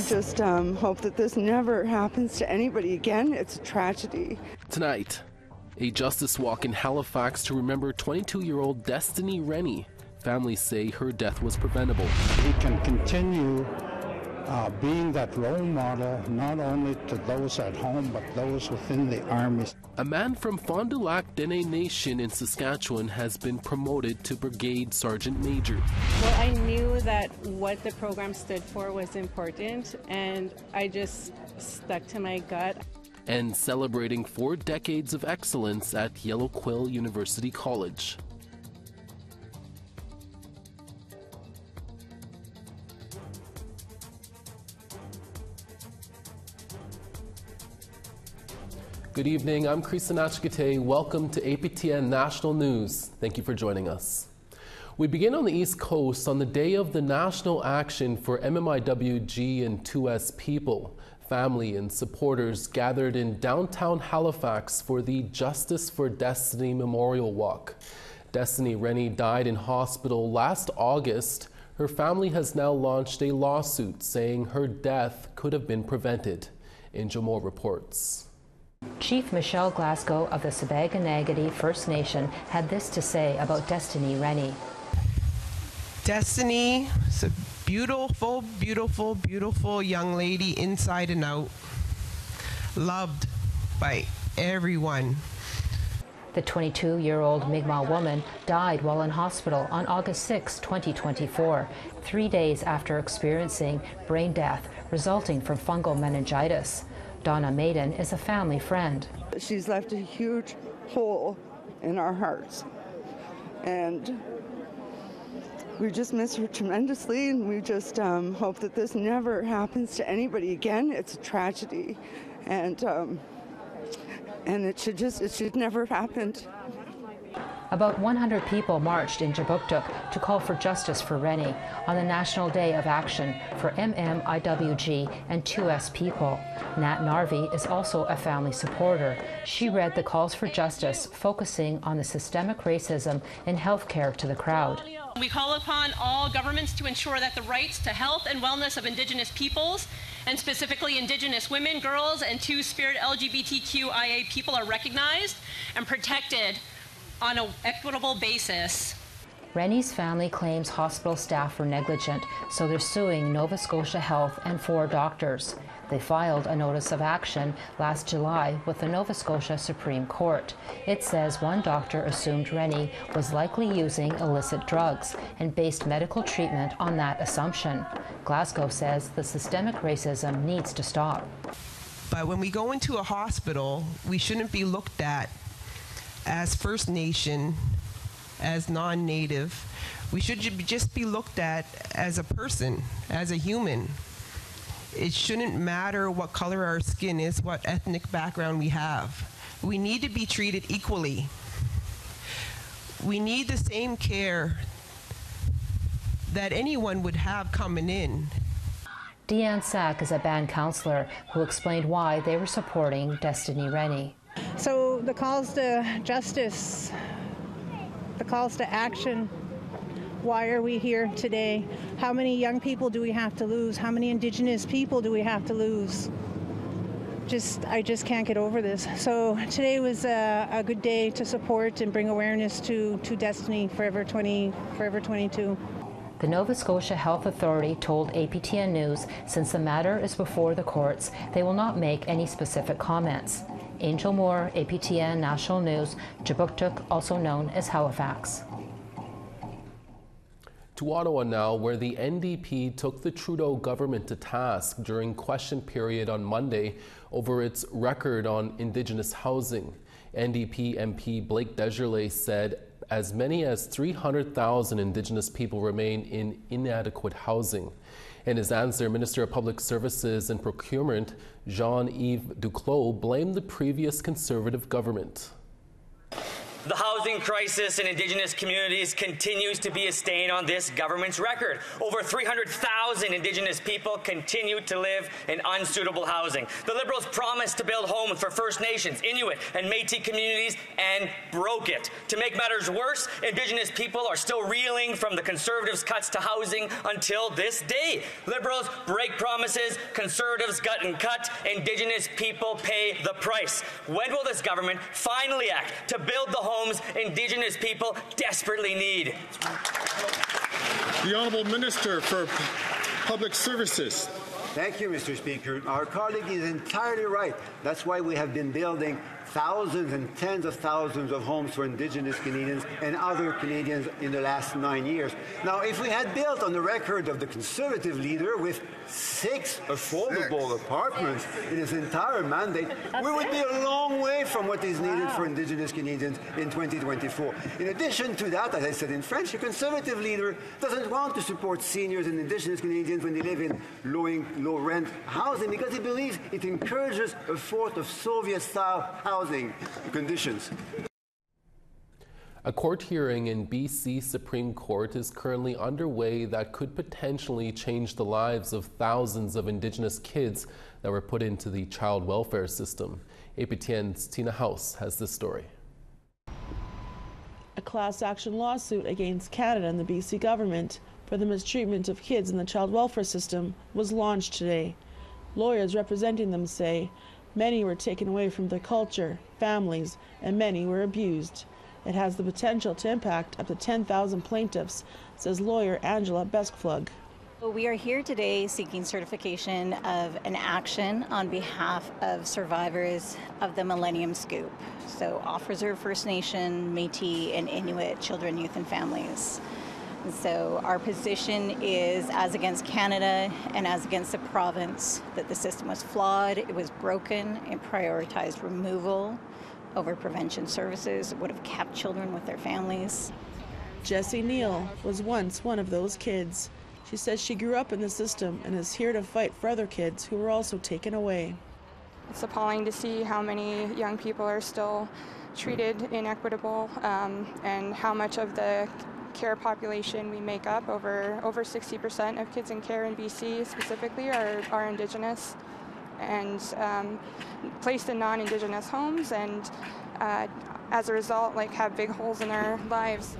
just hope that this never happens to anybody again. It's a tragedy. Tonight, a justice walk in Halifax to remember 22-year-old Destiny Rennie. Families say her death was preventable. We can continue being that role model, not only to those at home, but those within the army. A man from Fond du Lac Dene Nation in Saskatchewan has been promoted to Brigade Sergeant Major. Well, I knew that what the program stood for was important, and I just stuck to my gut. And celebrating 4 decades of excellence at Yellow Quill University College. Good evening, I'm Chris Nachkite. Welcome to APTN National News. Thank you for joining us. We begin on the East Coast on the day of the national action for MMIWG and 2S people. Family and supporters gathered in downtown Halifax for the Justice for Destiny Memorial Walk. Destiny Rennie died in hospital last August. Her family has now launched a lawsuit saying her death could have been prevented. Angel Moore reports. Chief Michelle Glasgow of the Sabaganagati First Nation had this to say about Destiny Rennie. Destiny is a beautiful, beautiful, beautiful young lady inside and out, loved by everyone. The 22-year-old Mi'kmaq woman died while in hospital on August 6, 2024, 3 days after experiencing brain death resulting from fungal meningitis. Donna Maiden is a family friend. She's left a huge hole in our hearts, and we just miss her tremendously, and we just hope that this never happens to anybody again. It's a tragedy, and it should never have happened. About 100 people marched in Jabuktuk to call for justice for Rennie on the National Day of Action for MMIWG and 2S people. Nat Narvi is also a family supporter. She read the calls for justice, focusing on the systemic racism in healthcare to the crowd. We call upon all governments to ensure that the rights to health and wellness of Indigenous peoples, and specifically Indigenous women, girls, and Two-Spirit LGBTQIA people are recognized and protected on an equitable basis. Rennie's family claims hospital staff were negligent, so they're suing Nova Scotia Health and 4 doctors. They filed a notice of action last July with the Nova Scotia Supreme Court. It says one doctor assumed Rennie was likely using illicit drugs and based medical treatment on that assumption. Glasgow says the systemic racism needs to stop. But when we go into a hospital, we shouldn't be looked at as First Nation, as non-Native. We should just be looked at as a person, as a human. It shouldn't matter what color our skin is, what ethnic background we have. We need to be treated equally. We need the same care that anyone would have coming in. Deanne Sack is a band counselor who explained why they were supporting Destiny Rennie. So the calls to justice, the calls to action, why are we here today? How many young people do we have to lose? How many Indigenous people do we have to lose? I just can't get over this. So today was a good day to support and bring awareness to Destiny Forever 22. The Nova Scotia Health Authority told APTN News since the matter is before the courts, they will not make any specific comments. Angel Moore, APTN National News, Jabuktuk, also known as Halifax. To Ottawa now, where the NDP took the Trudeau government to task during question period on Monday over its record on Indigenous housing. NDP MP Blake Desjardins said as many as 300,000 Indigenous people remain in inadequate housing. In his answer, Minister of Public Services and Procurement Jean-Yves Duclos blamed the previous Conservative government. The housing crisis in Indigenous communities continues to be a stain on this government's record. Over 300,000 Indigenous people continue to live in unsuitable housing. The Liberals promised to build homes for First Nations, Inuit, and Métis communities and broke it. To make matters worse, Indigenous people are still reeling from the Conservatives' cuts to housing until this day. Liberals break promises, Conservatives gut and cut, Indigenous people pay the price. When will this government finally act to build the homes Indigenous people desperately need? The Honourable Minister for Public Services. Thank you, Mr. Speaker. Our colleague is entirely right. That's why we have been building thousands and tens of thousands of homes for Indigenous Canadians and other Canadians in the last 9 years. Now, if we had built on the record of the Conservative leader with 6 affordable apartments in his entire mandate, we would be a long way from what is needed for Indigenous Canadians in 2024. In addition to that, as I said in French, the Conservative leader doesn't want to support seniors and Indigenous Canadians when they live in low-rent housing because he believes it encourages a sort of Soviet-style housing conditions. A court hearing in BC Supreme Court is currently underway that could potentially change the lives of thousands of Indigenous kids that were put into the child welfare system. APTN's Tina House has this story. A class action lawsuit against Canada and the BC government for the mistreatment of kids in the child welfare system was launched today. Lawyers representing them say many were taken away from their culture, families, and many were abused. It has the potential to impact up to 10,000 plaintiffs, says lawyer Angela Beskflug. We are here today seeking certification of an action on behalf of survivors of the Millennium Scoop, so off-reserve First Nation, Métis, and Inuit children, youth, and families. And so our position is, as against Canada and as against the province, that the system was flawed, it was broken, it prioritized removal over prevention services, it would have kept children with their families. Jessie Neal was once one of those kids. She says she grew up in the system and is here to fight for other kids who were also taken away. It's appalling to see how many young people are still treated inequitable and how much of the care population we make up, over 60% of kids in care in BC specifically are Indigenous and placed in non-Indigenous homes, and as a result have big holes in their lives.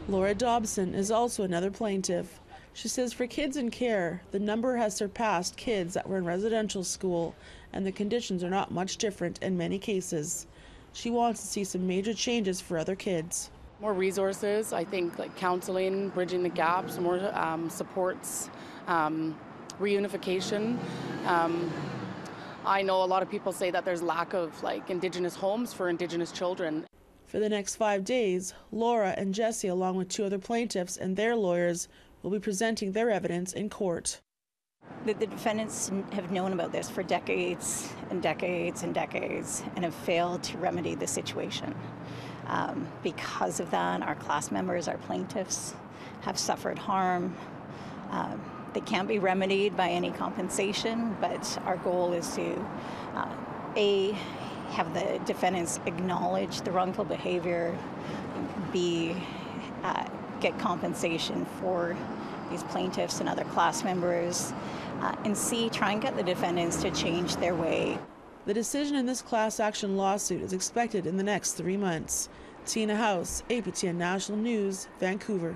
Laura Dobson is also another plaintiff. She says for kids in care, the number has surpassed kids that were in residential school, and the conditions are not much different in many cases. She wants to see some major changes for other kids. More resources, I think, like counseling, bridging the gaps, more supports, reunification. I know a lot of people say that there's lack of Indigenous homes for Indigenous children. For the next 5 days, Laura and Jessie, along with 2 other plaintiffs and their lawyers, will be presenting their evidence in court. The defendants have known about this for decades and decades and decades and have failed to remedy the situation. Because of that, our class members, our plaintiffs, have suffered harm. They can't be remedied by any compensation, but our goal is to, A, have the defendants acknowledge the wrongful behavior, B, get compensation for these plaintiffs and other class members, and C, try and get the defendants to change their way. The decision in this class action lawsuit is expected in the next 3 months. Tina House, APTN National News, Vancouver.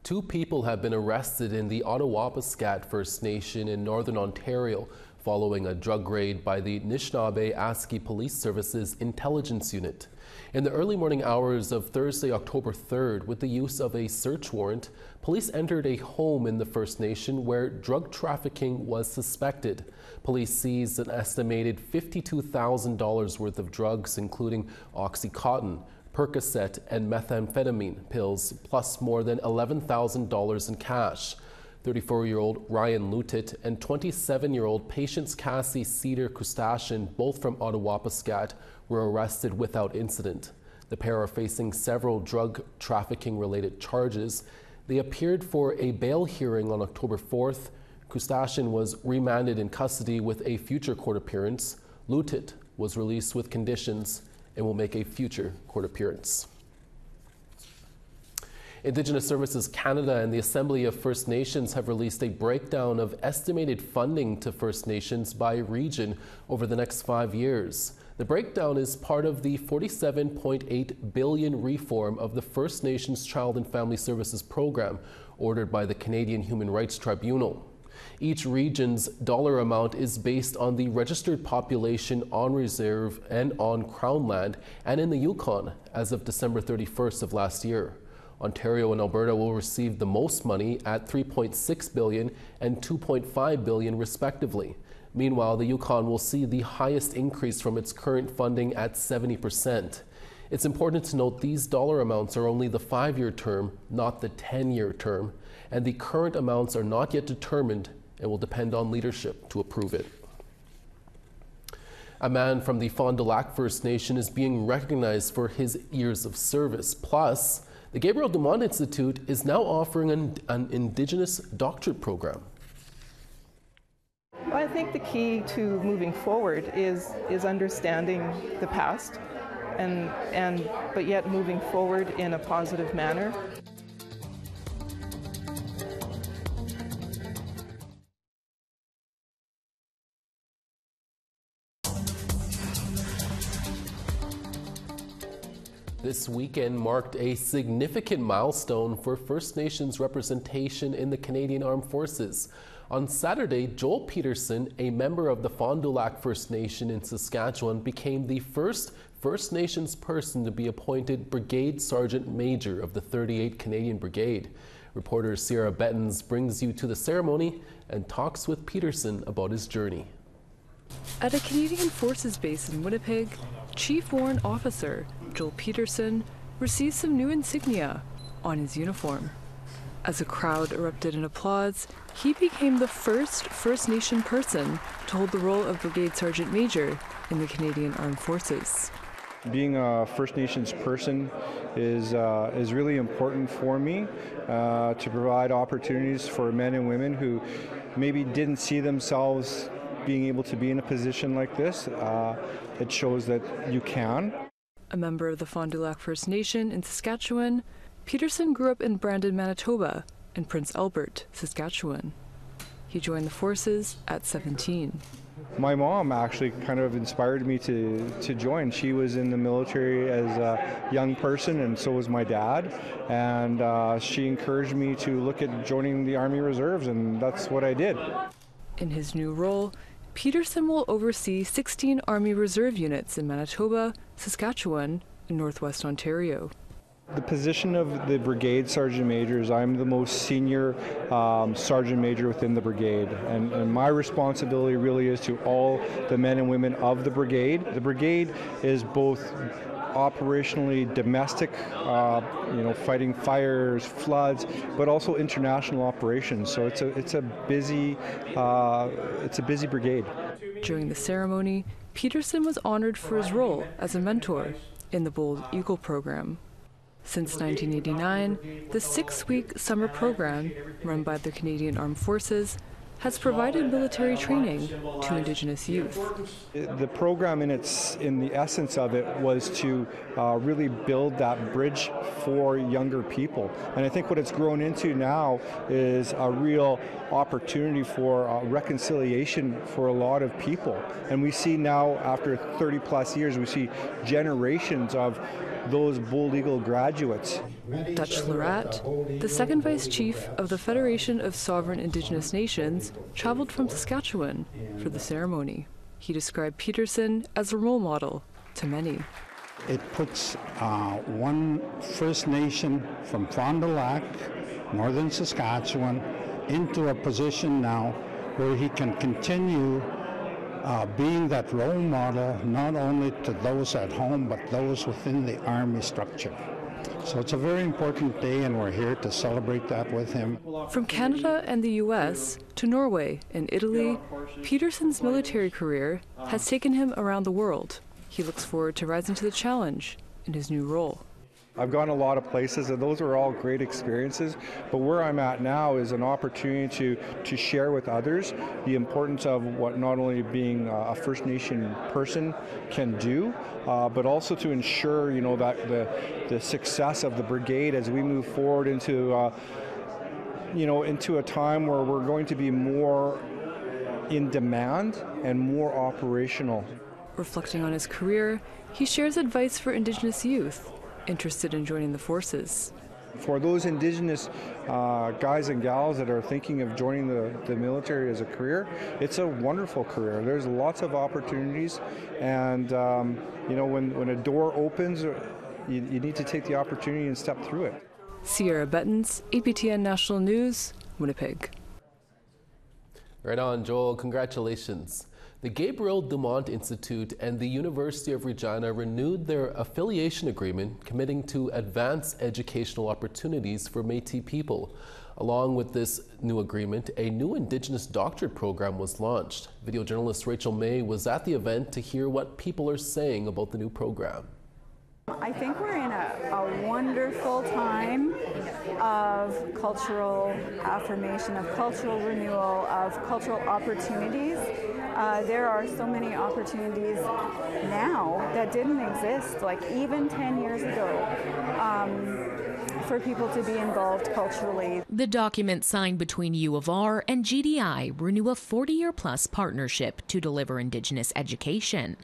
2 people have been arrested in the Attawapiskat First Nation in Northern Ontario following a drug raid by the Anishinaabe-Aski Police Services Intelligence Unit. In the early morning hours of Thursday, October 3rd, with the use of a search warrant, police entered a home in the First Nation where drug trafficking was suspected. Police seized an estimated $52,000 worth of drugs, including Oxycontin, Percocet, and methamphetamine pills, plus more than $11,000 in cash. 34-year-old Ryan Lutit and 27-year-old Patience Cassie Cedar Kustashin, both from Attawapiskat, were arrested without incident. The pair are facing several drug trafficking-related charges. They appeared for a bail hearing on October 4th. Kustashin was remanded in custody with a future court appearance. Lutit was released with conditions, and will make a future court appearance. Indigenous Services Canada and the Assembly of First Nations have released a breakdown of estimated funding to First Nations by region over the next 5 years. The breakdown is part of the $47.8 billion reform of the First Nations Child and Family Services Program, ordered by the Canadian Human Rights Tribunal. Each region's dollar amount is based on the registered population on reserve and on Crown land and in the Yukon as of December 31st of last year. Ontario and Alberta will receive the most money at $3.6 billion and $2.5 billion respectively. Meanwhile, the Yukon will see the highest increase from its current funding at 70%. It's important to note these dollar amounts are only the 5-year term, not the 10-year term, and the current amounts are not yet determined and will depend on leadership to approve it. A man from the Fond du Lac First Nation is being recognized for his years of service. Plus, the Gabriel Dumont Institute is now offering an Indigenous doctorate program. Well, I think the key to moving forward is understanding the past, but yet moving forward in a positive manner. This weekend marked a significant milestone for First Nations representation in the Canadian Armed Forces. On Saturday, Joel Peterson, a member of the Fond du Lac First Nation in Saskatchewan, became the first First Nations person to be appointed Brigade Sergeant Major of the 38th Canadian Brigade. Reporter Sierra Bettens brings you to the ceremony and talks with Peterson about his journey. At a Canadian Forces base in Winnipeg, Chief Warrant Officer Joel Peterson received some new insignia on his uniform. As a crowd erupted in applause, he became the first First Nation person to hold the role of Brigade Sergeant Major in the Canadian Armed Forces. Being a First Nations person is really important for me to provide opportunities for men and women who maybe didn't see themselves being able to be in a position like this. It shows that you can. A member of the Fond du Lac First Nation in Saskatchewan, Peterson grew up in Brandon, Manitoba, and Prince Albert, Saskatchewan. He joined the forces at 17. My mom actually kind of inspired me to join. She was in the military as a young person, and so was my dad. And she encouraged me to look at joining the Army Reserves, and that's what I did. In his new role, Peterson will oversee 16 Army Reserve units in Manitoba, Saskatchewan, and Northwest Ontario. The position of the Brigade Sergeant Major is I'm the most senior Sergeant Major within the Brigade, and my responsibility really is to all the men and women of the Brigade. The Brigade is both operationally domestic, fighting fires, floods, but also international operations. So it's a busy brigade. During the ceremony, Peterson was honored for his role as a mentor in the Bold Eagle program. Since 1989, the 6-week summer program, run by the Canadian Armed Forces, has provided military training to Indigenous youth. The program in the essence of it was to really build that bridge for younger people. And I think what it's grown into now is a real opportunity for reconciliation for a lot of people. And we see now, after 30 plus years, we see generations of those Bold Eagle graduates. Dutch Lorette, the second Vice Chief of the Federation of Sovereign Indigenous Nations, traveled from Saskatchewan for the ceremony. He described Peterson as a role model to many. It puts one First Nation from Fond du Lac, northern Saskatchewan, into a position now where he can continue being that role model not only to those at home but those within the Army structure. So it's a very important day, and we're here to celebrate that with him. From Canada and the U.S. to Norway and Italy, Peterson's military career has taken him around the world. He looks forward to rising to the challenge in his new role. I've gone a lot of places, and those are all great experiences. But where I'm at now is an opportunity to share with others the importance of what not only being a First Nation person can do, but also to ensure, you know, that the success of the Brigade as we move forward into, you know, into a time where we're going to be more in demand and more operational. Reflecting on his career, he shares advice for Indigenous youth interested in joining the forces. For those Indigenous guys and gals that are thinking of joining the military as a career, it's a wonderful career. There's lots of opportunities, and you know, when a door opens, you need to take the opportunity and step through it. Sierra Bettens, APTN National News, Winnipeg. Right on, Joel. Congratulations. The Gabriel Dumont Institute and the University of Regina renewed their affiliation agreement, committing to advanced educational opportunities for Métis people. Along with this new agreement, a new Indigenous doctorate program was launched. Video journalist Rachel May was at the event to hear what people are saying about the new program. I think we're in a wonderful time of cultural affirmation, of cultural renewal, of cultural opportunities. There are so many opportunities now that didn't exist, like even 10 years ago, for people to be involved culturally. The document signed between U of R and GDI renew a 40-year-plus partnership to deliver Indigenous education.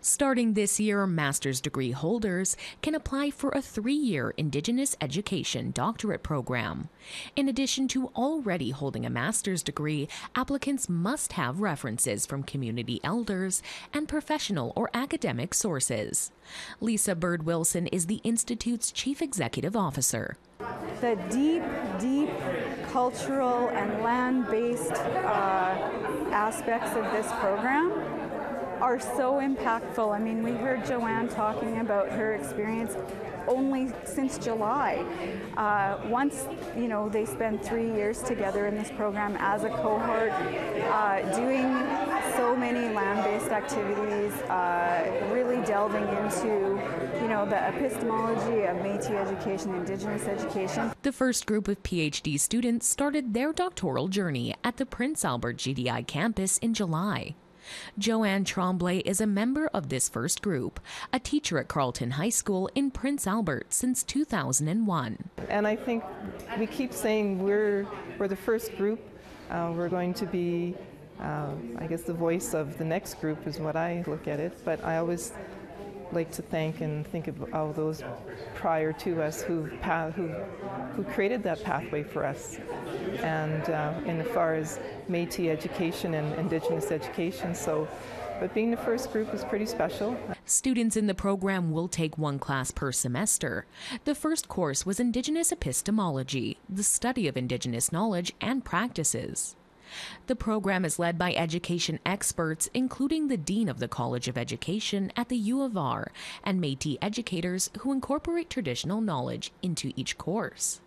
Starting this year, master's degree holders can apply for a 3-year Indigenous education doctorate program. In addition to already holding a master's degree, applicants must have references from community elders and professional or academic sources. Lisa Bird-Wilson is the Institute's Chief Executive Officer. The deep, deep cultural and land-based aspects of this program are so impactful. I mean, we heard Joanne talking about her experience only since July. Once, you know, they spend 3 years together in this program as a cohort, doing so many land-based activities, really delving into, you know, the epistemology of Métis education, Indigenous education. The first group of PhD students started their doctoral journey at the Prince Albert GDI campus in July. Joanne Tremblay is a member of this first group, a teacher at Carleton High School in Prince Albert since 2001. And I think we keep saying we're the first group. We're going to be, I guess, the voice of the next group is what I look at it. But I always like to thank and think of all those prior to us who created that pathway for us. And in as far as Métis education and Indigenous education, but being the first group is pretty special. Students in the program will take 1 class per semester. The first course was Indigenous epistemology, the study of Indigenous knowledge and practices. The program is led by education experts, including the Dean of the College of Education at the U of R and Métis educators who incorporate traditional knowledge into each course.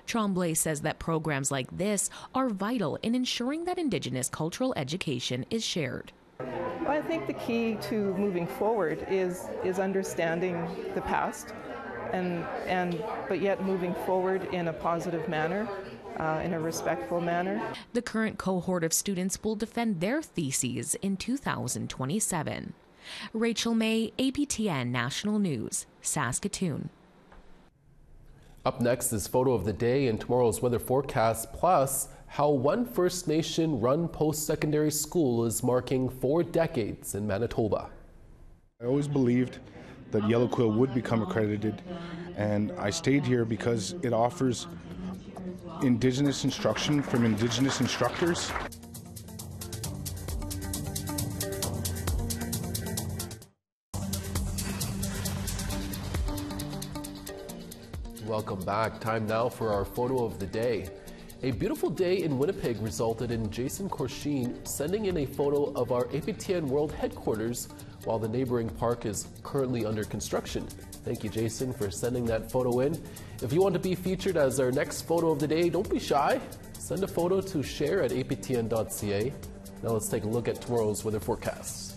Tremblay says that programs like this are vital in ensuring that Indigenous cultural education is shared. Well, I think the key to moving forward is understanding the past, but yet moving forward in a positive manner. In a respectful manner. The current cohort of students will defend their theses in 2027. Rachel May, APTN National News, Saskatoon. Up next is photo of the day and tomorrow's weather forecast, plus how one First Nation-run post-secondary school is marking 4 decades in Manitoba. I always believed that Yellow Quill would become accredited, and I stayed here because it offers Indigenous instruction from Indigenous instructors. Welcome back. Time now for our photo of the day. A beautiful day in Winnipeg resulted in Jason Korsheen sending in a photo of our APTN World headquarters while the neighboring park is currently under construction. Thank you, Jason, for sending that photo in. If you want to be featured as our next photo of the day, don't be shy. Send a photo to share@aptn.ca. Now let's take a look at tomorrow's weather forecasts.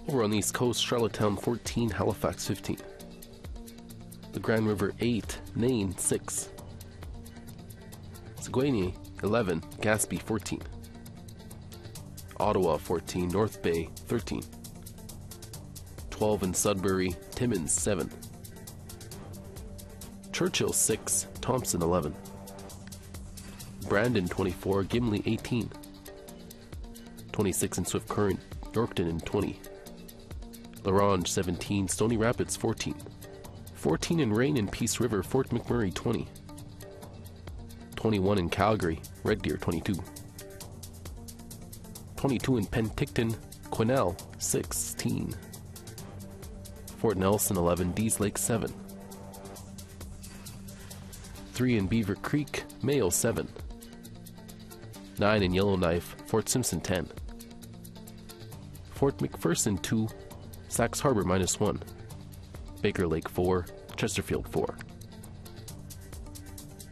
Over on the East Coast, Charlottetown 14, Halifax 15. The Grand River 8, Nain 6. Saguenay 11, Gaspé 14. Ottawa 14, North Bay 13. 12 in Sudbury, Timmins 7. Churchill 6, Thompson 11. Brandon 24, Gimli 18. 26 in Swift Current, Yorkton in 20. La Ronge 17, Stony Rapids 14. 14 in Rain in Peace River, Fort McMurray 20. 21 in Calgary, Red Deer 22. 22 in Penticton, Quesnel 16. Fort Nelson 11, Dease Lake 7. 3 in Beaver Creek, Mayo 7. 9 in Yellowknife, Fort Simpson 10. Fort McPherson 2, Sax Harbor -1. Baker Lake 4, Chesterfield 4.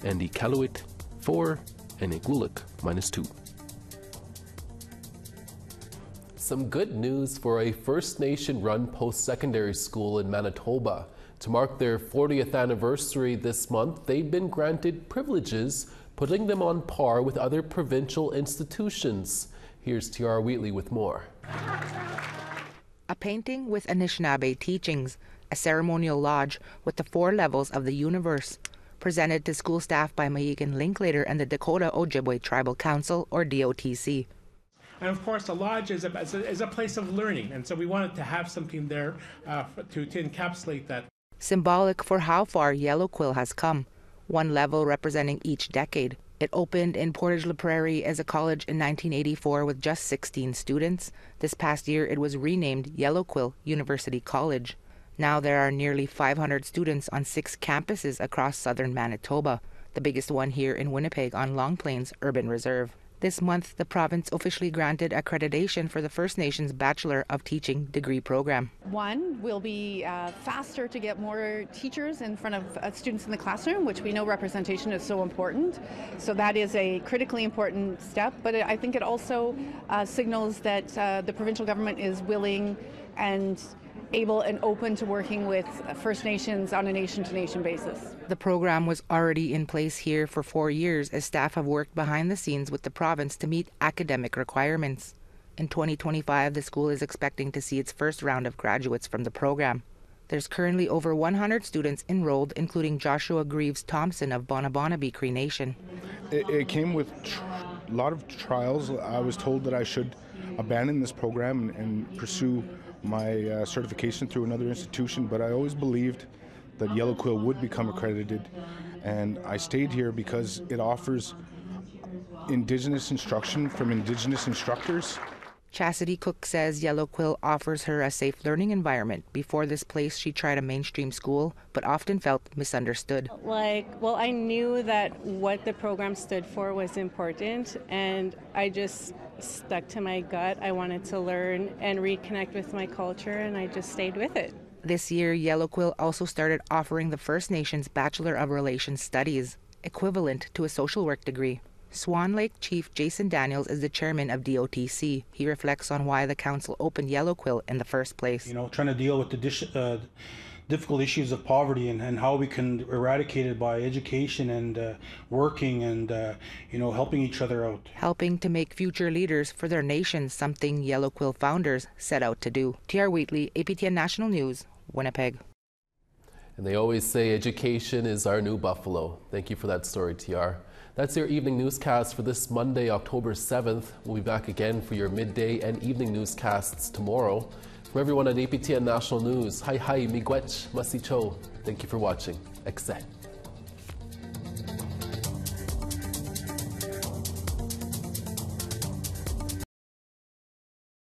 And Iqaluit 4 and Iqaluit -2. Some good news for a First Nation-run post-secondary school in Manitoba. To mark their 40th anniversary this month, they've been granted privileges, putting them on par with other provincial institutions. Here's Tiara Wheatley with more. A painting with Anishinaabe teachings, a ceremonial lodge with the 4 levels of the universe, presented to school staff by Mahigan Linklater and the Dakota Ojibwe Tribal Council, or DOTC. And of course, the lodge is a place of learning, and so we wanted to have something there to encapsulate that. Symbolic for how far Yellow Quill has come, 1 level representing each decade. It opened in Portage la Prairie as a college in 1984 with just 16 students. This past year, it was renamed Yellow Quill University College. Now there are nearly 500 students on 6 campuses across southern Manitoba, the biggest one here in Winnipeg on Long Plains Urban Reserve. This month, the province officially granted accreditation for the First Nations Bachelor of Teaching degree program. One, will be faster to get more teachers in front of students in the classroom, which we know representation is so important. So that is a critically important step, but I think it also signals that the provincial government is willing and able and open to working with First Nations on a nation-to-nation basis. The program was already in place here for 4 years as staff have worked behind the scenes with the province to meet academic requirements. In 2025, the school is expecting to see its first round of graduates from the program. There's currently over 100 students enrolled, including Joshua Greaves Thompson of Bonabonabee Cree Nation. It came with a lot of trials. I was told that I should abandon this program and pursue my certification through another institution, but I always believed that Yellow Quill would become accredited, and I stayed here because it offers Indigenous instruction from Indigenous instructors. Chastity Cook says Yellow Quill offers her a safe learning environment. Before this place, she tried a mainstream school, but often felt misunderstood. I knew that what the program stood for was important, and I just stuck to my gut. I wanted to learn and reconnect with my culture, and I just stayed with it. This year, Yellow Quill also started offering the First Nations Bachelor of Relations Studies, equivalent to a social work degree. Swan Lake Chief Jason Daniels is the chairman of DOTC. He reflects on why the council opened Yellow Quill in the first place. Trying to deal with the difficult issues of poverty and how we can eradicate it by education and working and helping each other out. Helping to make future leaders for their nation, something Yellow Quill founders set out to do. Tiara Wheatley, APTN National News, Winnipeg. And they always say education is our new buffalo. Thank you for that story, Tiara. That's your evening newscast for this Monday, October 7th. We'll be back again for your midday and evening newscasts tomorrow. From everyone at APTN National News, hi miigwech masicho. Thank you for watching. Ekse.